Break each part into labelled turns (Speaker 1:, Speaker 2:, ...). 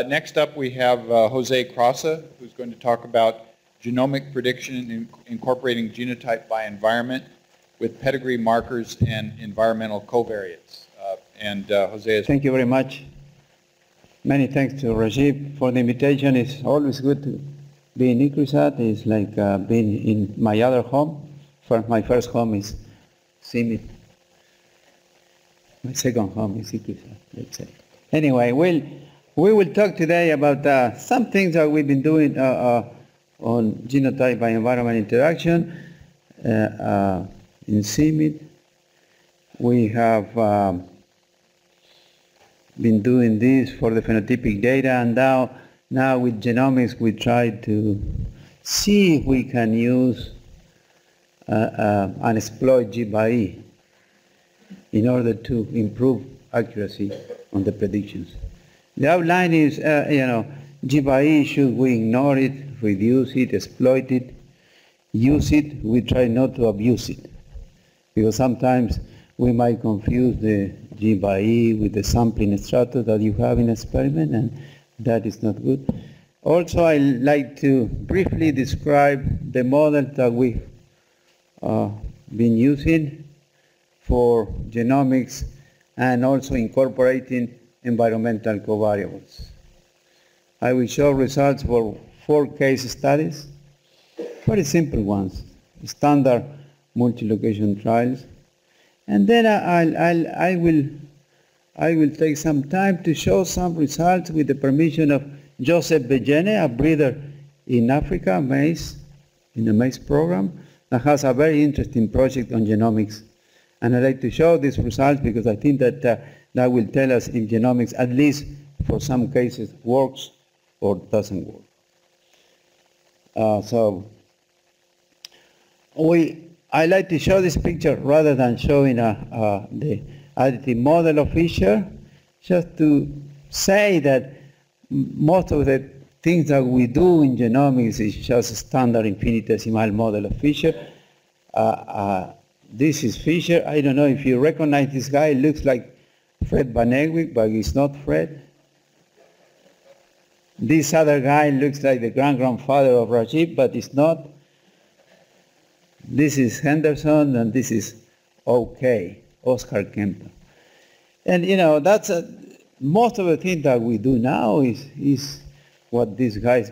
Speaker 1: Next up we have Jose Crossa, who's going to talk about genomic prediction incorporating genotype by environment with pedigree markers and environmental covariates. Jose is...
Speaker 2: Thank you very much. Many thanks to Rajib for the invitation. It's always good to be in ICRISAT. It's like being in my other home. My first home is CIMMYT. My second home is ICRISAT, let's say. Anyway, we will talk today about some things that we've been doing on genotype by environment interaction in CIMMYT. We have been doing this for the phenotypic data, and now with genomics we try to see if we can use and exploit G by E in order to improve accuracy on the predictions. The outline is, G by E, should we ignore it, reduce it, exploit it, use it? We try not to abuse it, because sometimes we might confuse the G by E with the sampling strata that you have in experiment, and that is not good. Also, I like to briefly describe the model that we've been using for genomics and also incorporating environmental covariates. I will show results for 4 case studies, very simple ones, standard multi-location trials. And then I will take some time to show some results with the permission of Joseph Bejene, a breeder in Africa, Maize, in the Maize program, that has a very interesting project on genomics. And I'd like to show these results because I think that that will tell us if genomics, at least for some cases, works or doesn't work. I like to show this picture rather than showing the additive model of Fisher, just to say that most of the things that we do in genomics is just a standard infinitesimal model of Fisher. This is Fisher. I don't know if you recognize this guy. It looks like Fred Van Egwick, but it's not Fred. This other guy looks like the grand-grandfather of Rajib, but it's not. This is Henderson, and this is OK, Oscar Kemper. And that's most of the things that we do now is what these guys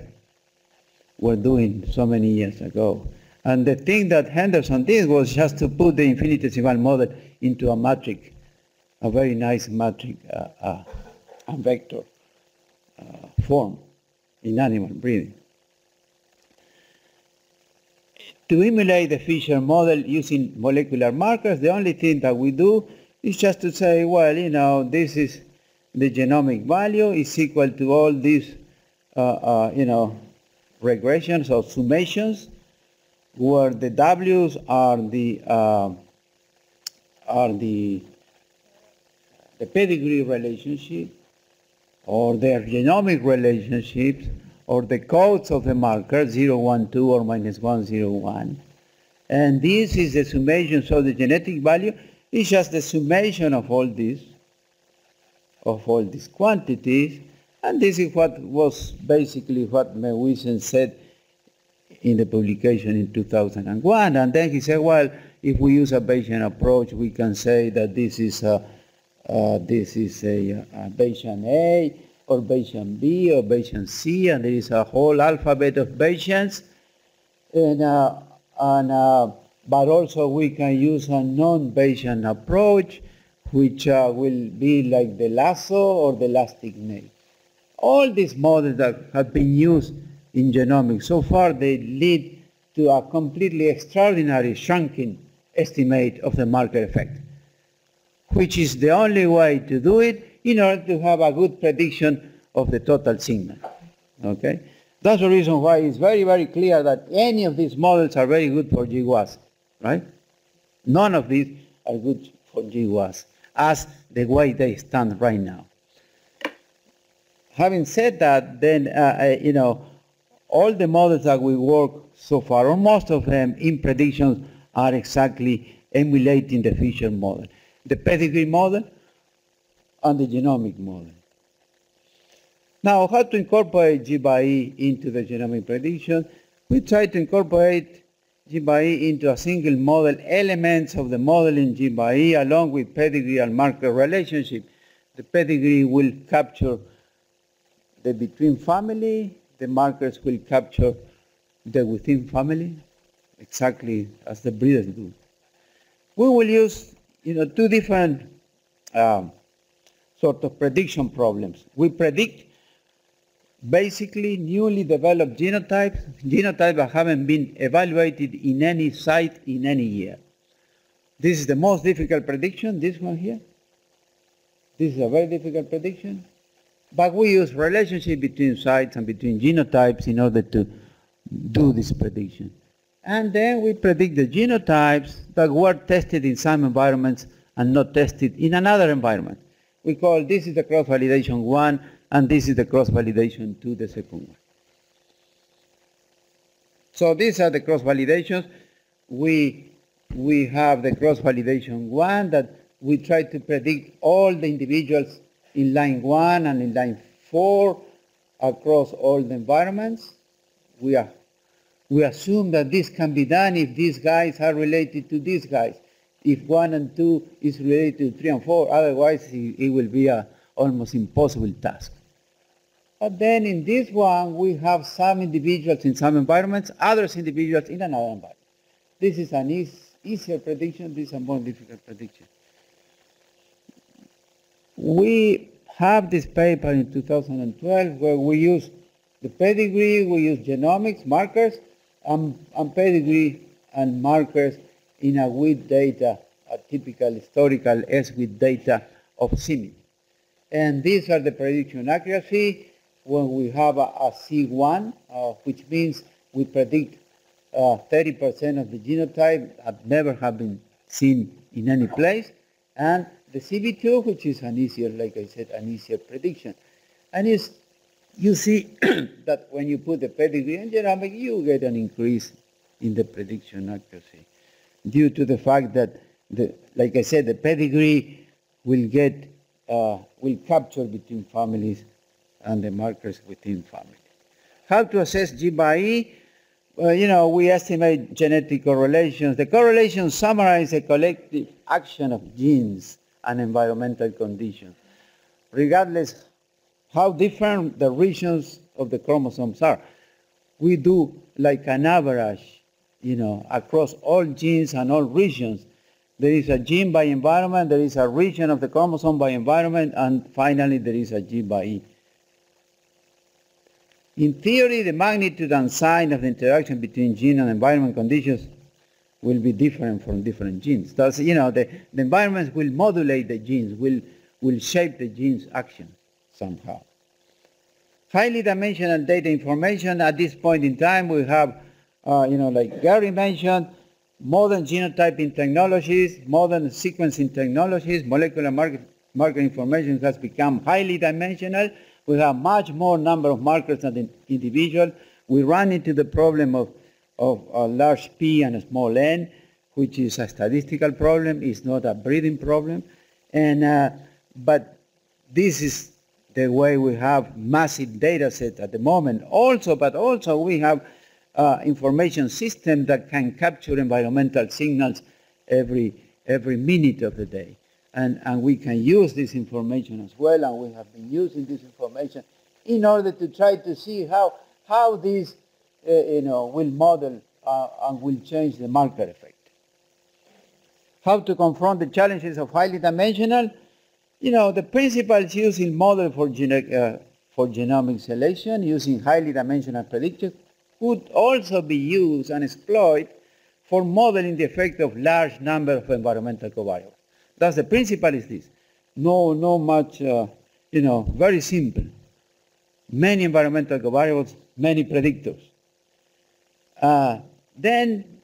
Speaker 2: were doing so many years ago. And the thing that Henderson did was just to put the infinitesimal model into a matrix, a very nice matrix, a vector form in animal breeding. To emulate the Fisher model using molecular markers, the only thing that we do is just to say, well, this is the genomic value is equal to all these, regressions or summations, where the W's are the pedigree relationship, or their genomic relationships, or the codes of the marker, 0, 1, 2, or -1, 0, 1. And this is the summation, so the genetic value is just the summation of all these quantities, and this is what was basically what Maize said in the publication in 2001. And then he said, well, if we use a Bayesian approach, we can say that this is a Bayesian A, or Bayesian B, or Bayesian C, and there is a whole alphabet of Bayesians. But also we can use a non-Bayesian approach, which will be like the lasso or the elastic net. All these models that have been used in genomics so far, they lead to a completely extraordinary shrinking estimate of the marker effect, which is the only way to do it in order to have a good prediction of the total signal. Okay? That's the reason why it's very, very clear that any of these models are very good for GWAS, right? None of these are good for GWAS, as the way they stand right now. Having said that, then, all the models that we work so far, or most of them in predictions, are exactly emulating the Fisher model, the pedigree model and the genomic model. Now, how to incorporate G by E into the genomic prediction? We try to incorporate G by E into a single model, elements of the model in G by E, along with pedigree and marker relationship. The pedigree will capture the between family, the markers will capture the within family, exactly as the breeders do. We will use, two different sort of prediction problems. We predict basically newly developed genotypes that haven't been evaluated in any site in any year. This is the most difficult prediction, this one here. This is a very difficult prediction. But we use relationship between sites and between genotypes in order to do this prediction. And then we predict the genotypes that were tested in some environments and not tested in another environment. We call this is the cross-validation 1, and this is the cross-validation 2, the second one. So these are the cross-validations. We have the cross-validation 1 that we try to predict all the individuals in line 1 and in line 4 across all the environments. We assume that this can be done if these guys are related to these guys. If 1 and 2 is related to 3 and 4, otherwise it will be an almost impossible task. But then in this one, we have some individuals in some environments, others individuals in another environment. This is an easier prediction, this is a more difficult prediction. We have this paper in 2012 where we use the pedigree, we use genomics, markers, and pedigree and markers in a with data, a typical historical S with data of CIMMYT. And these are the prediction accuracy when we have a C1, which means we predict 30% of the genotype that never have been seen in any place, and the CV2, which is an easier, like I said, an easier prediction. And you see that when you put the pedigree in genomic, you get an increase in the prediction accuracy due to the fact that, like I said, the pedigree will capture between families and the markers within families. How to assess G by E? We estimate genetic correlations. The correlations summarize a collective action of genes and environmental conditions, regardless how different the regions of the chromosomes are. We do like an average, across all genes and all regions. There is a gene by environment, there is a region of the chromosome by environment, and finally there is a G by E. In theory, the magnitude and sign of the interaction between gene and environment conditions will be different from different genes. Thus, the environments will modulate the genes, will shape the gene's action somehow. Highly dimensional data information. At this point in time, we have, like Gary mentioned, modern genotyping technologies, modern sequencing technologies, molecular marker information has become highly dimensional. We have much more number of markers than the individual. We run into the problem of a large P and a small n, which is a statistical problem, it's not a breeding problem. But this is the way we have massive data sets at the moment. But also we have information system that can capture environmental signals every minute of the day. And we can use this information as well, and we have been using this information in order to try to see how this will model and will change the marker effect. How to confront the challenges of highly dimensional? The principles used in model for genomic selection using highly dimensional predictors could also be used and exploited for modeling the effect of large number of environmental covariates. Thus, the principle is this. No much, very simple. Many environmental covariables, many predictors. Then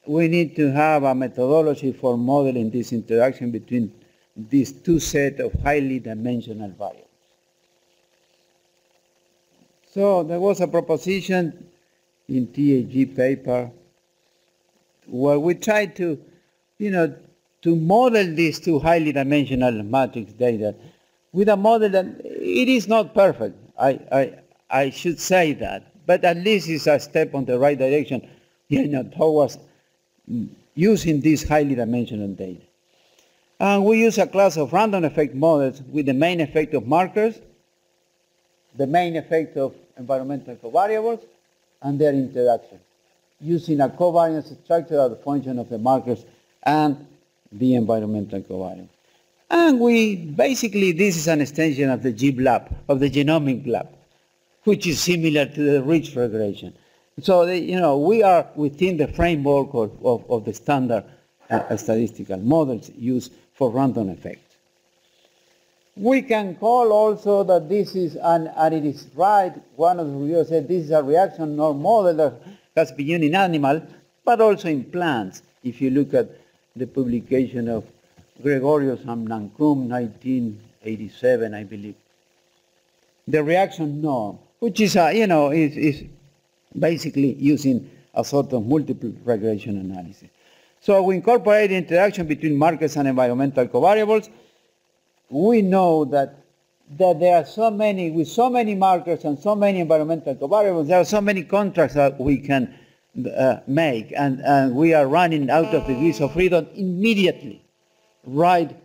Speaker 2: we need to have a methodology for modeling this interaction between these two sets of highly dimensional variables. So there was a proposition in TAG paper where we tried to, to model these two highly dimensional matrix data with a model that it is not perfect. I should say that, but at least it's a step on the right direction, towards using these highly dimensional data. And we use a class of random effect models with the main effect of markers, the main effect of environmental covariables, and their interaction, using a covariance structure as a function of the markers and the environmental covariable. And we basically, this is an extension of the GBLAB, of the genomic lab, which is similar to the rich regression. So, we are within the framework of the standard statistical models used for random effects. We can call also that this is, and it is right, one of the reviewers said this is a reaction norm model that has been used in animals, but also in plants. If you look at the publication of Gregorius and Nancrum, 1987, I believe. The reaction norm, which is, is basically using a sort of multiple regression analysis. So we incorporate the interaction between markers and environmental covariables. We know that there are so many, with so many markers and so many environmental covariables, there are so many contrasts that we can make, and we are running out of degrees of freedom immediately, right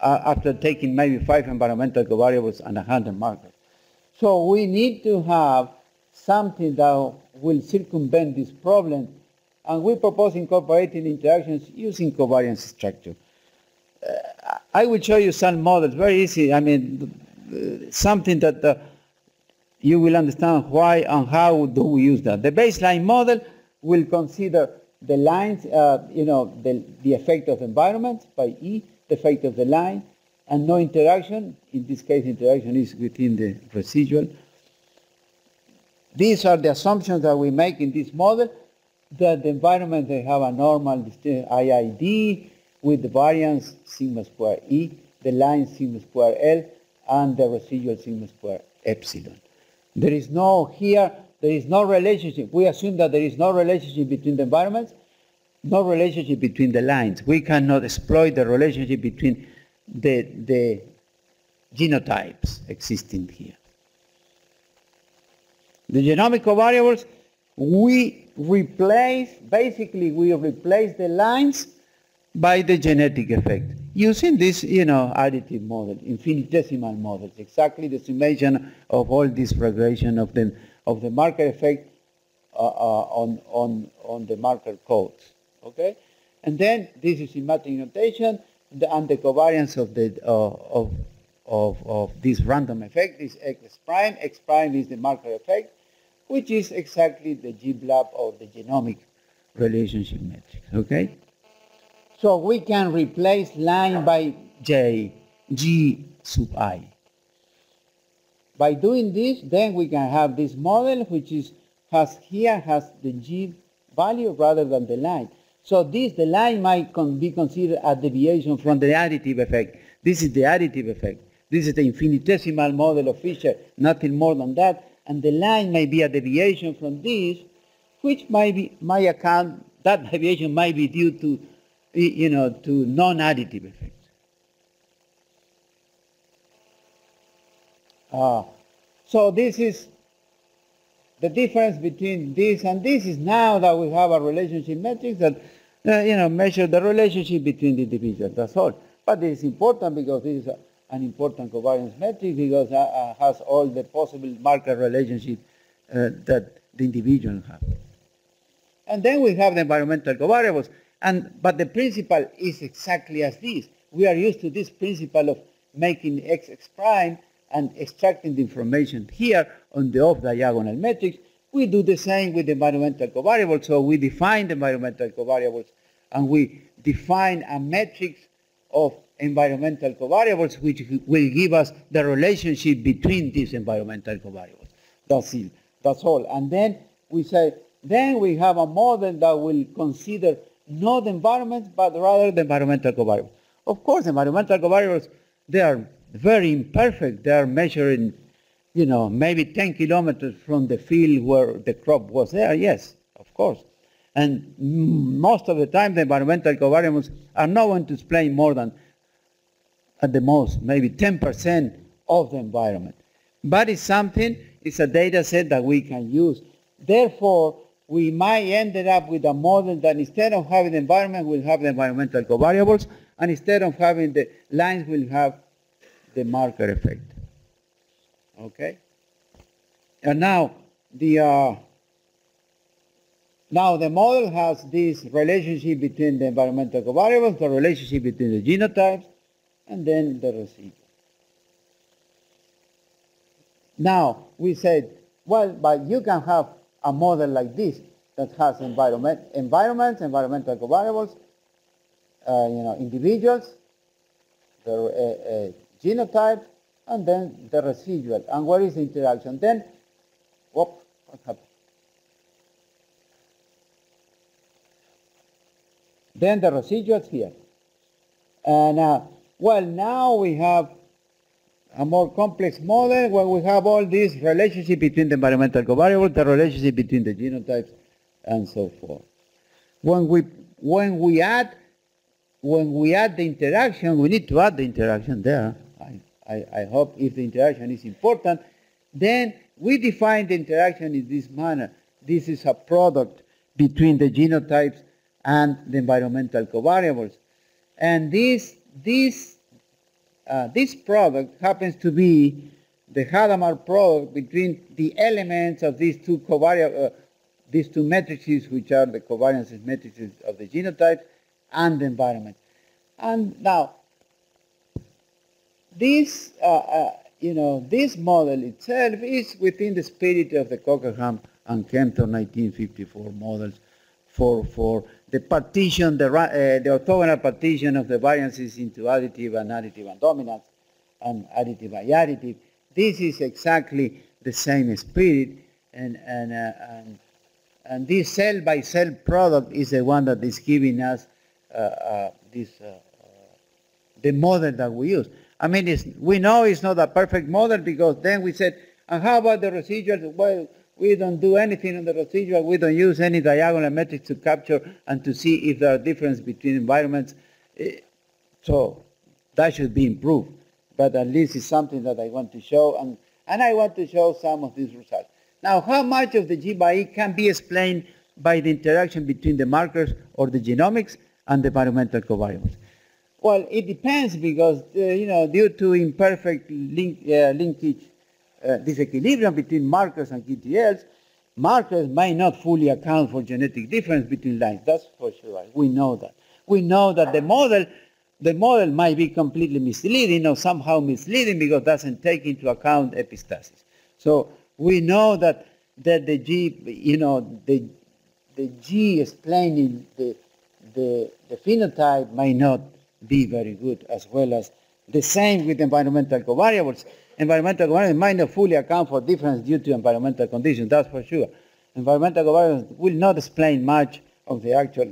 Speaker 2: after taking maybe 5 environmental covariables and 100 markers. So we need to have something that will circumvent this problem, and we propose incorporating interactions using covariance structure. I will show you some models, very easy. I mean, something that you will understand why and how do we use that. The baseline model will consider the lines, the effect of the environment by E, the effect of the line, and no interaction. In this case, interaction is within the residual. These are the assumptions that we make in this model, that the environment, they have a normal IID with the variance sigma square E, the line sigma square L, and the residual sigma square epsilon. There is no relationship. We assume that there is no relationship between the environments, no relationship between the lines. We cannot exploit the relationship between the genotypes existing here. The genomic covariables, we replace the lines by the genetic effect using this, additive model, infinitesimal models, exactly the summation of all this regression of the marker effect on the marker codes. Okay, and then this is symmetric notation, and the covariance of this random effect is X prime. X prime is the marker effect, which is exactly the GBLAB or the genomic relationship matrix. Okay. So we can replace line by G sub I. By doing this, then we can have this model which has the G value rather than the line. So the line might be considered a deviation from the additive effect. This is the additive effect. This is the infinitesimal model of Fisher, nothing more than that. And the line may be a deviation from this, which that deviation might be due to non-additive effects. So this is the difference between this and this is now that we have a relationship matrix that measure the relationship between the individuals. That's all. But it is important because this is an important covariance metric because it has all the possible marker relationship that the individual have. And then we have the environmental covariables. But the principle is exactly as this. We are used to this principle of making X prime and extracting the information here on the off-diagonal matrix. We do the same with the environmental covariables. So we define the environmental covariables and we define a matrix of environmental covariables which will give us the relationship between these environmental covariables. That's it. That's all. And then we say, then we have a model that will consider not the environments, but rather the environmental covariables. Of course, environmental covariables, they are very imperfect. They are measuring, maybe 10 kilometers from the field where the crop was there. Yes, of course. And most of the time, the environmental covariables are not going to explain more than, at the most, maybe 10% of the environment. but it's something, it's a data set that we can use. Therefore, we might end up with a model that instead of having the environment, we'll have the environmental covariables, and instead of having the lines, we'll have the marker effect. Okay? And now the model has this relationship between the environmental covariables, the relationship between the genotypes, and then the residual. Now, we said, well, but you can have a model like this that has environmental covariables, individuals, the genotype, and then the residual. And what is the interaction? Then, what happened? Then the residuals here. And well, now we have a more complex model where we have all this relationship between the environmental covariables, the relationship between the genotypes, and so forth. When we add the interaction, we need to add the interaction there. I hope if the interaction is important, then we define the interaction in this manner. This is a product between the genotypes and the environmental covariables. And this product happens to be the Hadamard product between the elements of these two matrices, which are the covariance matrices of the genotype and the environment. And now, this this model itself is within the spirit of the Cockerham and Kempthorne 1954 models for the partition, the orthogonal partition of the variances into additive and dominance, and additive by additive. This is exactly the same spirit, and this cell by cell product is the one that is giving us the model that we use. I mean, we know it's not a perfect model because then we said, and how about the residuals? Well, we don't do anything on the residual. We don't use any diagonal metrics to capture and to see if there are differences between environments. So that should be improved. But at least it's something that I want to show, and I want to show some of these results. Now, how much of the G by E can be explained by the interaction between the markers or the genomics and the environmental covariables? Well, it depends because, due to imperfect linkage, disequilibrium between markers and QTLs, markers may not fully account for genetic difference between lines. That's for sure. We know that. We know that the model might be completely misleading or somehow misleading because it doesn't take into account epistasis. So we know that the G, the G explaining the phenotype may not be very good, as well as the same with environmental covariables. Environmental covariables might not fully account for difference due to environmental conditions, that's for sure. Environmental covariables will not explain much of the actual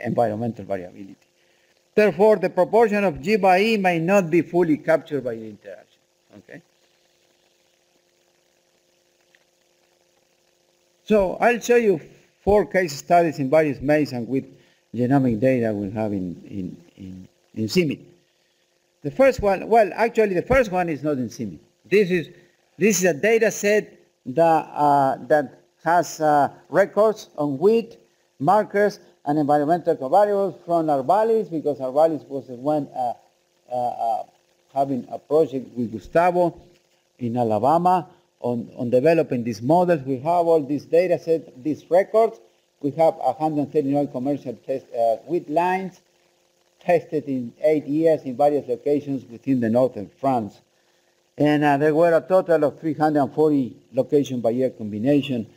Speaker 2: environmental variability. Therefore, the proportion of G by E may not be fully captured by the interaction. Okay? So I'll show you 4 case studies in various Maize and with genomic data we have in CIMMYT. The first one, well, actually the first one is not in CIMMYT. This is a data set that has records on wheat, markers, and environmental covariables from Arvalis, because Arvalis was the one having a project with Gustavo in Alabama on developing these models. We have all these data sets, these records. We have 139 commercial wheat lines tested in 8 years in various locations within the northern France. And there were a total of 340 location by year combination.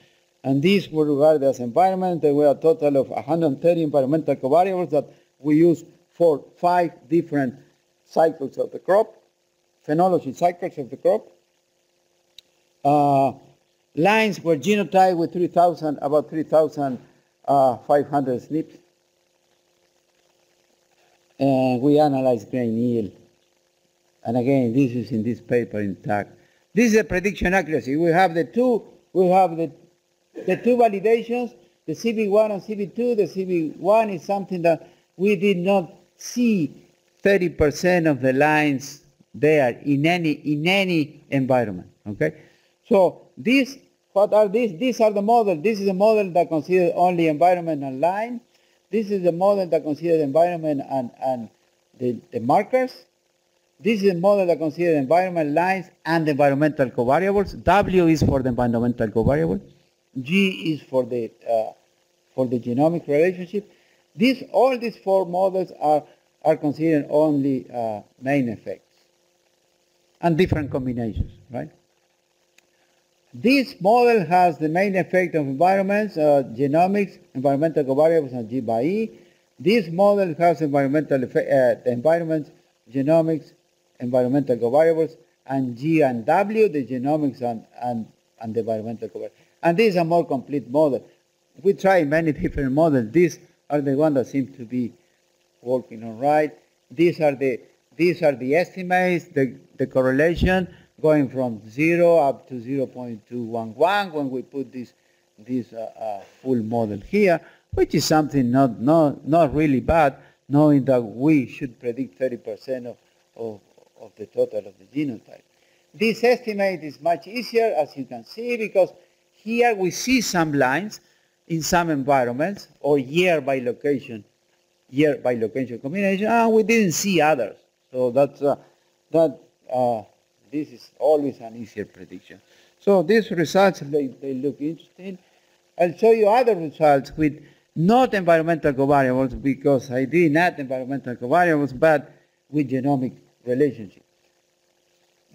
Speaker 2: And these were regarded as environment. There were a total of 130 environmental covariables that we used for 5 different cycles of the crop, phenology cycles of the crop. Lines were genotyped with about 3,500 SNPs. And we analyzed grain yield. And again, this is in this paper in TAC. This is a prediction accuracy. We have the two validations, the CB1 and CB2. The CB1 is something that we did not see 30% of the lines there in any environment. Okay, so what are these? These are the models. This is a model that considers only environment and line. This is a model that considers environment and the markers. This is a model that considers environment lines and environmental covariables. W is for the environmental covariable. G is for the genomic relationship. All these four models are considered only main effects and different combinations, right? This model has the main effect of environments, genomics, environmental covariables, and G by E. This model has environmental environments, genomics, environmental covariables, and G and W, the genomics and the environmental covariables. And this is a more complete model. We tried many different models. These are the ones that seem to be working all right. These are the estimates, the correlation going from 0 up to 0.211 when we put this full model here, which is something not really bad, knowing that we should predict 30% of the total of the genotype. This estimate is much easier, as you can see, because here we see some lines in some environments, or year by location combination, and we didn't see others. So this is always an easier prediction. So these results, they look interesting. I'll show you other results with not environmental covariables, because I did not environmental covariables, but with genomic relationship.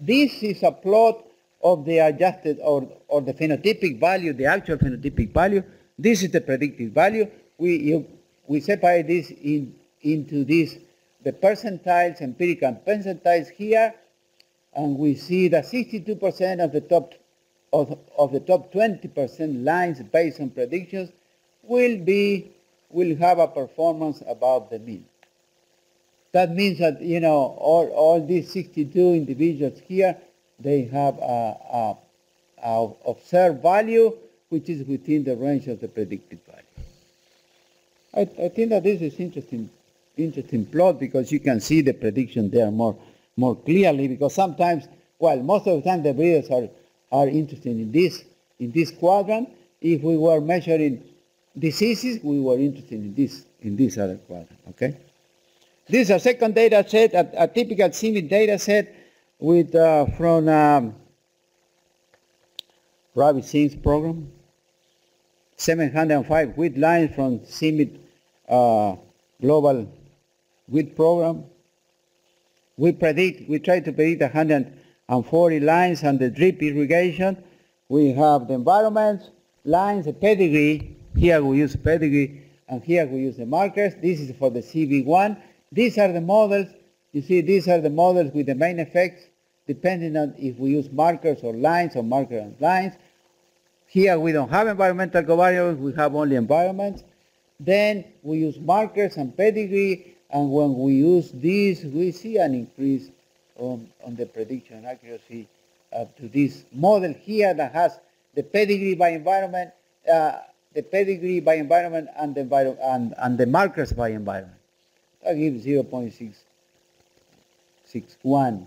Speaker 2: This is a plot of the adjusted or the phenotypic value, the actual phenotypic value. This is the predicted value. We separate this into the percentiles, empirical percentiles here, and we see that 62% of the top 20% lines based on predictions will have a performance above the mean. That means that all these 62 individuals here, they have a observed value which is within the range of the predicted value. I think that this is interesting plot, because you can see the prediction there more clearly, because sometimes, well, most of the time the breeders are interested in this quadrant. If we were measuring diseases, we were interested in this other quadrant. Okay. This is a second data set, a typical CIMMYT data set with from Rabbit Singh's program. 705 wheat lines from CIMMYT global wheat program. We try to predict 140 lines on the drip irrigation. We have the environments, lines, the pedigree. Here we use pedigree, and here we use the markers. This is for the CV1. These are the models. You see, these are the models with the main effects, depending on if we use markers or lines, or marker and lines. Here we don't have environmental covariables, we have only environments. Then we use markers and pedigree, and when we use these, we see an increase on the prediction accuracy up to this model here that has the pedigree by environment, and the markers by environment. That gives 0.661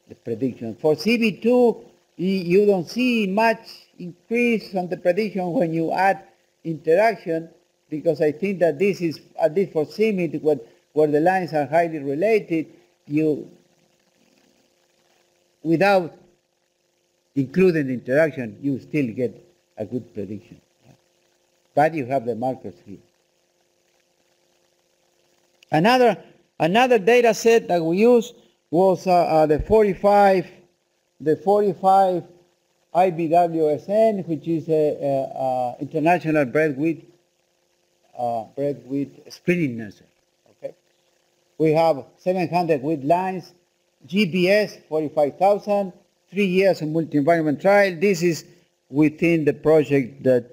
Speaker 2: the prediction. For CV2, you don't see much increase on the prediction when you add interaction, because I think that this is, at least for CIMMYT, where the lines are highly related, without including the interaction, you still get a good prediction. But you have the markers here. Another data set that we used was the 45 IBWSN, which is a international bred wheat screening nursery. Okay, we have 700 wheat lines, GPS 45,000, 3 years of multi-environment trial. This is within the project that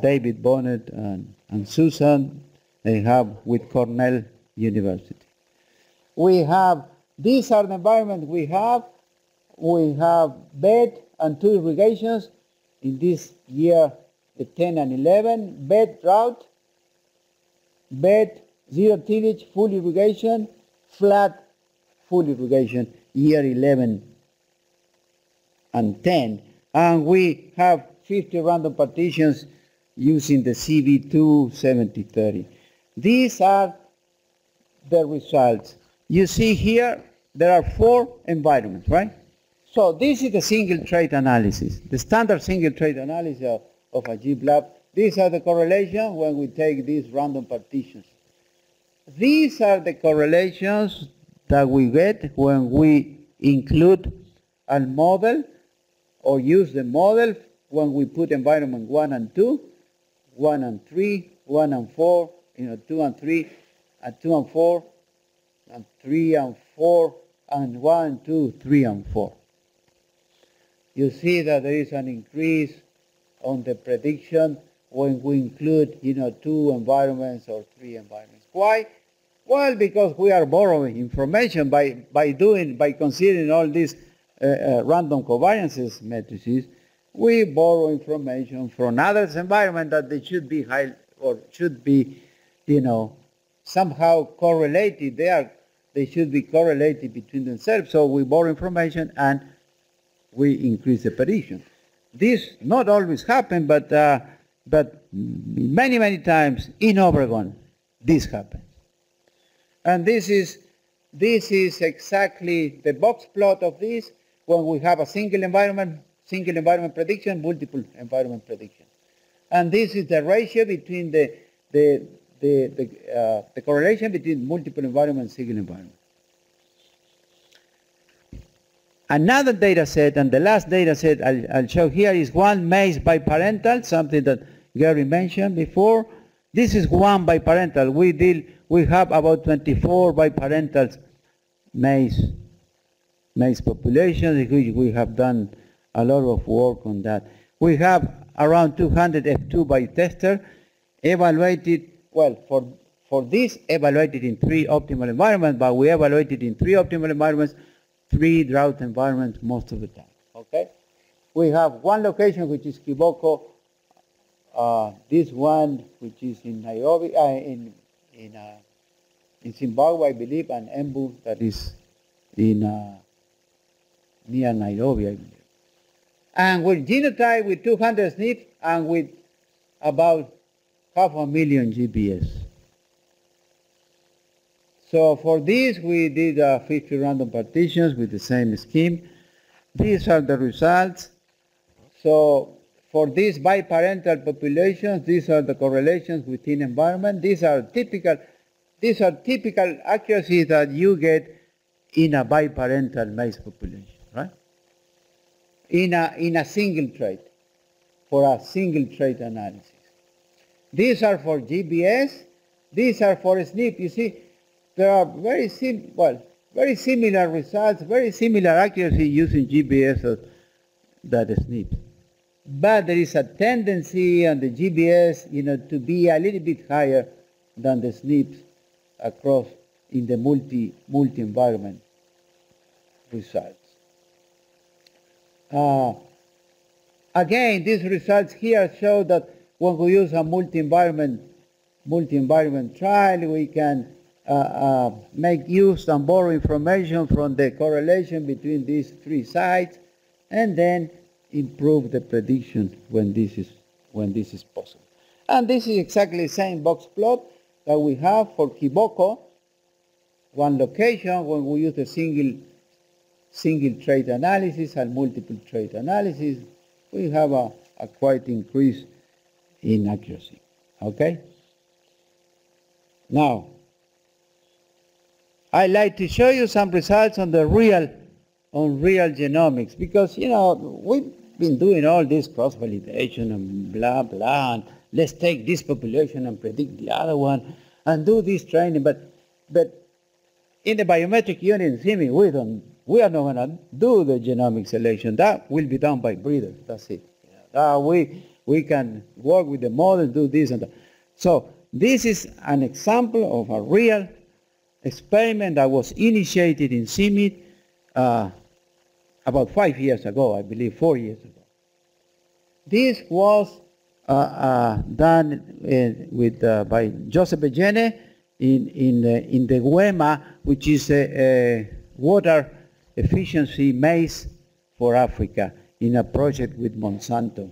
Speaker 2: David Bonnet and Susan, they have with Cornell University. We have, these are the environments we have. We have bed and 2 irrigations in this year, the 10 and 11, bed drought, bed 0 tillage, full irrigation, flat full irrigation, year 11 and 10. And we have 50 random partitions using the CV2 7030. These are the results. You see here, there are 4 environments, right? So this is the single trait analysis, the standard single trait analysis of a GBLAB. These are the correlations when we take these random partitions. These are the correlations that we get when we include a model or use the model when we put environment 1 and 2, 1 and 3, 1 and 4, 2 and 3, and 2 and 4, and 3 and 4, and 1, 2, 3, and 4. You see that there is an increase on the prediction when we include, 2 environments or 3 environments. Why? Well, because we are borrowing information by considering all these random covariances matrices. We borrow information from others' environment that they should be high or should be, somehow correlated. They should be correlated between themselves. So we borrow information and we increase the prediction. This not always happen, but many, many times in Oregon, this happens. And this is exactly the box plot of this when we have a single environment prediction, multiple environment prediction. And this is the ratio between the correlation between multiple environment and single environment. Another data set, and the last data set I'll show here, is one Maize biparental, something that Gary mentioned before. This is one biparental. We have about 24 biparentals Maize populations, which we have done a lot of work on that. We have around 200 F2 by tester evaluated, well, for this evaluated in 3 optimal environments, but we evaluated in 3 optimal environments, 3 drought environments most of the time, okay? We have one location which is Kiboko, this one which is in Nairobi, in Zimbabwe, I believe, and Embu that is in near Nairobi, I believe. And with genotype with 200 SNPs and with about 500,000 GPS. So for this, we did 50 random partitions with the same scheme. These are the results. So for these biparental populations, these are the correlations within environment. These are typical accuracies that you get in a biparental Maize population, right? In a single trait, for a single trait analysis. These are for GBS. These are for SNP. You see, there are very similar results, very similar accuracy using GBS than SNP. But there is a tendency on the GBS, to be a little bit higher than the SNPs across in the multi-environment results. Again, these results here show that when we use a multi-environment trial, we can make use and borrow information from the correlation between these 3 sites, and then improve the prediction when this is possible. And this is exactly the same box plot that we have for Kiboko, one location when we use a single trait analysis and multiple trait analysis. We have a quite increase in accuracy. Okay? Now, I'd like to show you some results on real genomics, because we've been doing all this cross-validation and blah blah, and let's take this population and predict the other one and do this training, but in the biometric unit in CIMMYT, we are not going to do the genomic selection. That will be done by breeders. That's it. We can work with the model, do this and that. So this is an example of a real experiment that was initiated in CIMMYT about 5 years ago, I believe, 4 years ago. This was done by Joseph Egene in the WEMA, which is water efficiency maize for Africa in a project with Monsanto.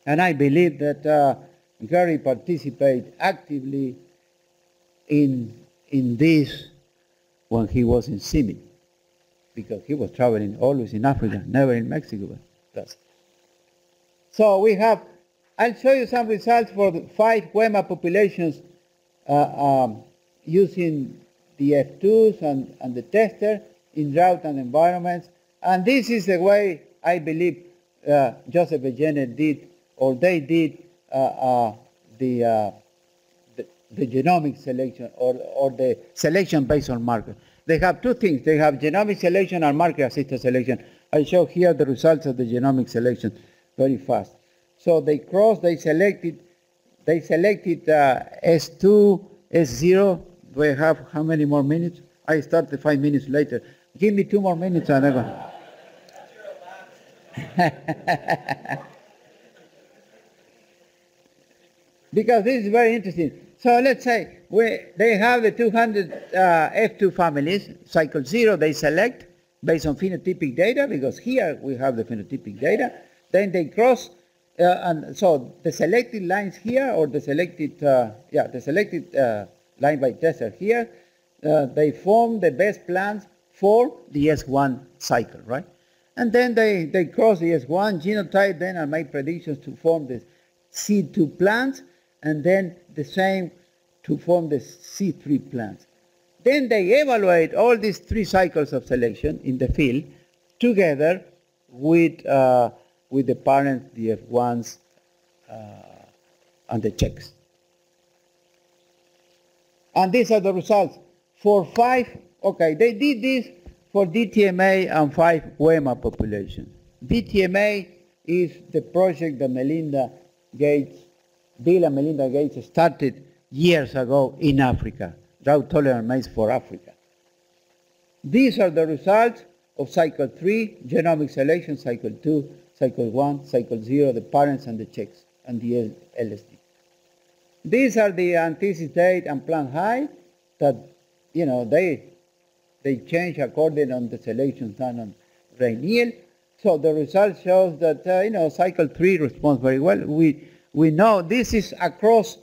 Speaker 2: And I believe that Gary participated actively in this when he was in CIMMYT, because he was traveling always in Africa, never in Mexico. But so we have, I'll show you some results for the 5 WEMA populations using the F2s and the tester in drought and environments. And this is the way I believe Joseph Eugene did, or they did, the genomic selection or the selection based on markers. They have 2 things. They have genomic selection and marker-assisted selection. I show here the results of the genomic selection very fast. So they selected S2, S0. Do I have how many more minutes? I started 5 minutes later. Give me 2 more minutes and I go. Because this is very interesting. So let's say they have the 200 F2 families, cycle 0, they select based on phenotypic data, because here we have the phenotypic data. Then they cross, and so the selected lines here, or the selected line by tester here, they form the best plants for the S1 cycle, right? And then they cross the S1 genotype then and make predictions to form the C2 plants, and then the same to form the C3 plants. Then they evaluate all these 3 cycles of selection in the field together with the parents, the F1s, and the checks. And these are the results. For 5, okay, they did this for DTMA and 5 WEMA populations. DTMA is the project that Bill and Melinda Gates started years ago in Africa, drought-tolerant maize for Africa. These are the results of cycle 3, genomic selection, cycle 2, cycle 1, cycle 0, the parents and the checks, and the LSD. These are the anticipate and plant height that, you know, they change according on the selection done on Rainiel. So the result shows that, cycle 3 responds very well. We know this is across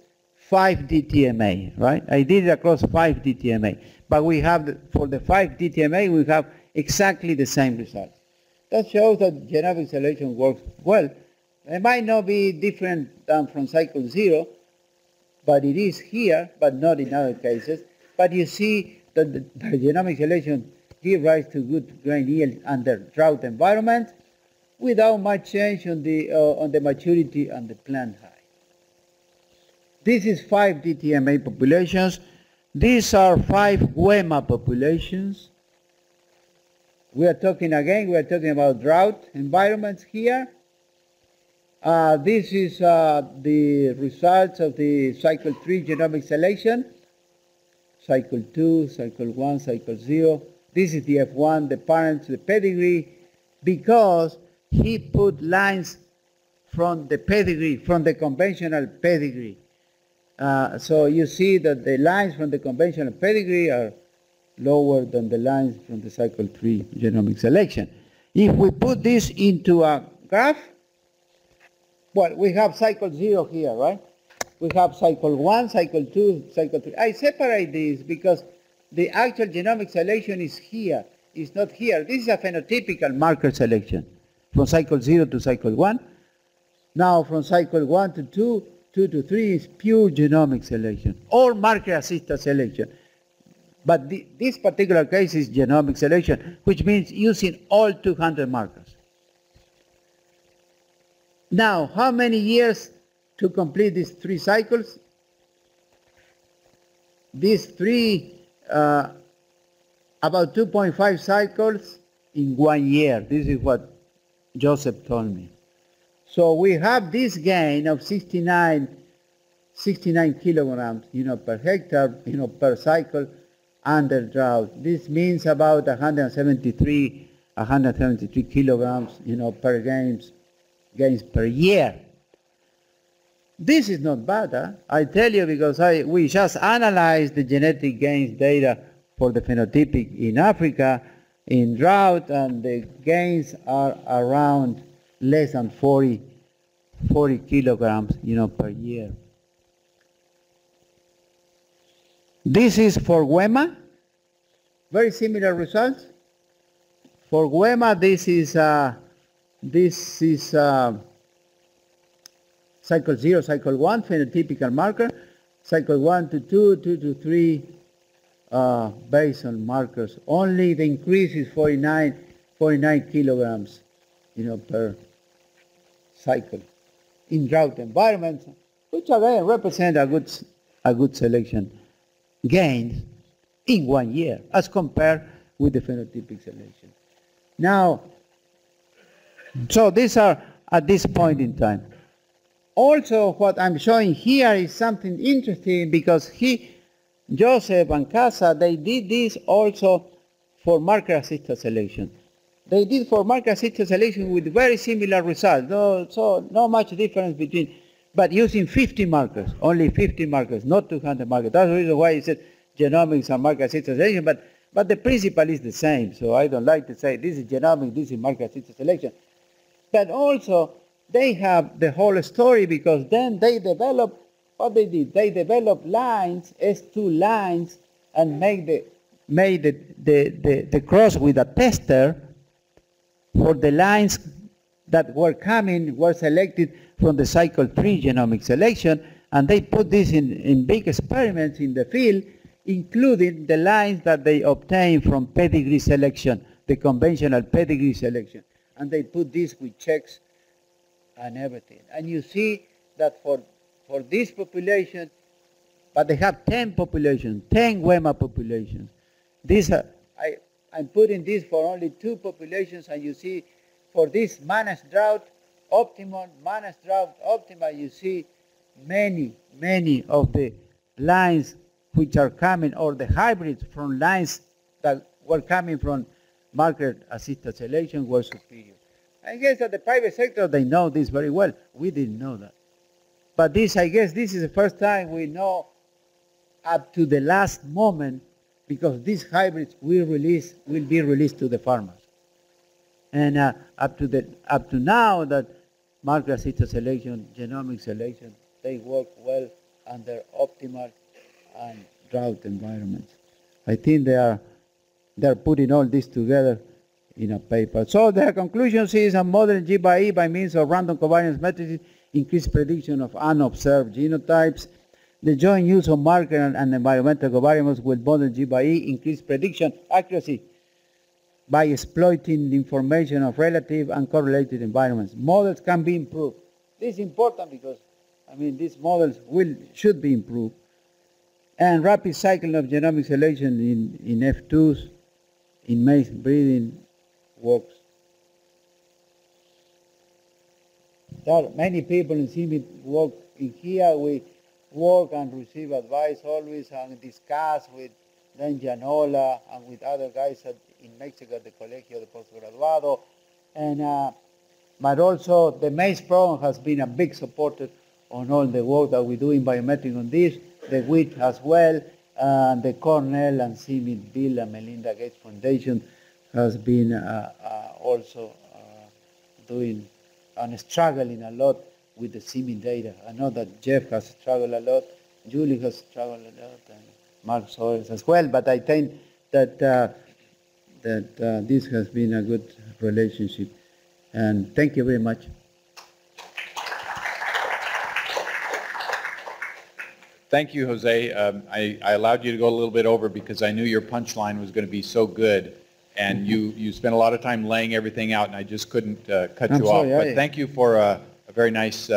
Speaker 2: 5 DTMA, right? I did it across 5 DTMA. But we have, for the 5 DTMA, we have exactly the same results. That shows that genomic selection works well. It might not be different than from cycle 0, but it is here, but not in other cases. But you see that the genomic selection gives rise to good grain yield under drought environments without much change on the maturity and the plant height. This is 5 DTMA populations. These are 5 WEMA populations. We are talking about drought environments here. This is the results of the cycle 3 genomic selection. Cycle 2, cycle 1, cycle 0. This is the F1, the parents, the pedigree, because he put lines from the pedigree, from the conventional pedigree. So you see that the lines from the conventional pedigree are lower than the lines from the cycle 3 genomic selection. If we put this into a graph, well, we have cycle 0 here, right? We have cycle 1, cycle 2, cycle 3. I separate these because the actual genomic selection is here. It's not here. This is a phenotypical marker selection from cycle 0 to cycle 1. Now from cycle 1 to 2, 2 to 3 is pure genomic selection or marker-assisted selection. But this particular case is genomic selection, which means using all 200 markers. Now, how many years to complete these 3 cycles? These 3, about 2.5 cycles in 1 year. This is what Joseph told me. So we have this gain of 69 kilograms, per hectare, per cycle under drought. This means about 173 kilograms, per gains per year. This is not bad, huh? I tell you, because we just analyzed the genetic gains data for the phenotypic in Africa, in drought, and the gains are around less than 40 kilograms, per year. This is for Wema. Very similar results. For Wema, this is cycle 0, cycle 1, phenotypical marker. Cycle 1 to 2, 2 to 3 basal markers. Only the increase is 49 kilograms, per cycle in drought environments, which again represent a good selection gains in 1 year as compared with the phenotypic selection. Now, so these are at this point in time. Also, what I'm showing here is something interesting, because Joseph and Crossa, they did this also for marker-assisted selection. They did for marker-assisted selection with very similar results. So not much difference between, but using 50 markers, only 50 markers, not 200 markers. That's the reason why I said genomics and marker-assisted selection, but the principle is the same. So I don't like to say this is genomics, this is marker-assisted selection. But also, they have the whole story, because then they develop what they did. They developed lines, S2 lines, and made the cross with a tester for the lines that were selected from the cycle 3 genomic selection, and they put this in big experiments in the field, including the lines that they obtained from pedigree selection, the conventional pedigree selection. And they put this with checks and everything. And you see that for this population, but they have 10 populations, 10 Wema populations. These are, I'm putting this for only 2 populations, and you see for this managed drought optimal, managed drought optimal, you see many of the lines which are coming, or the hybrids from lines that were coming from marker-assisted selection were superior. I guess that the private sector, they know this very well. We didn't know that. But this, I guess, this is the first time we know up to the last moment, because these hybrids will be released to the farmers. And up to now, that marker-assisted selection, genomic selection, they work well under optimal and drought environments. I think they're putting all this together in a paper. So their conclusions is a model G by E by means of random covariance matrices increased prediction of unobserved genotypes. The joint use of marker and environmental covariates with model G by E increase prediction accuracy by exploiting the information of relative and correlated environments. Models can be improved. This is important because, these models should be improved. And rapid cycling of genomic selection in F2s, in maize breeding, works. There are many people in CIMMYT work in here. We work and receive advice always and discuss with Dan Gianola and with other guys in Mexico at the Colegio de Postgraduado. And, but also the Maize program has been a big supporter on all the work that we do in biometric on this, the WIT as well, and the Cornell and CIMMYT Bill and Melinda Gates Foundation has been also doing and struggling a lot with the CIMMYT data. I know that Jeff has struggled a lot, Julie has struggled a lot, and Mark Sowers as well, but I think that, this has been a good relationship. And thank you very much.
Speaker 1: Thank you, Jose. I allowed you to go a little bit over because I knew your punchline was going to be so good, and you spent a lot of time laying everything out, and I just couldn't cut you off. But thank you for a very nice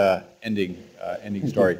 Speaker 1: ending story.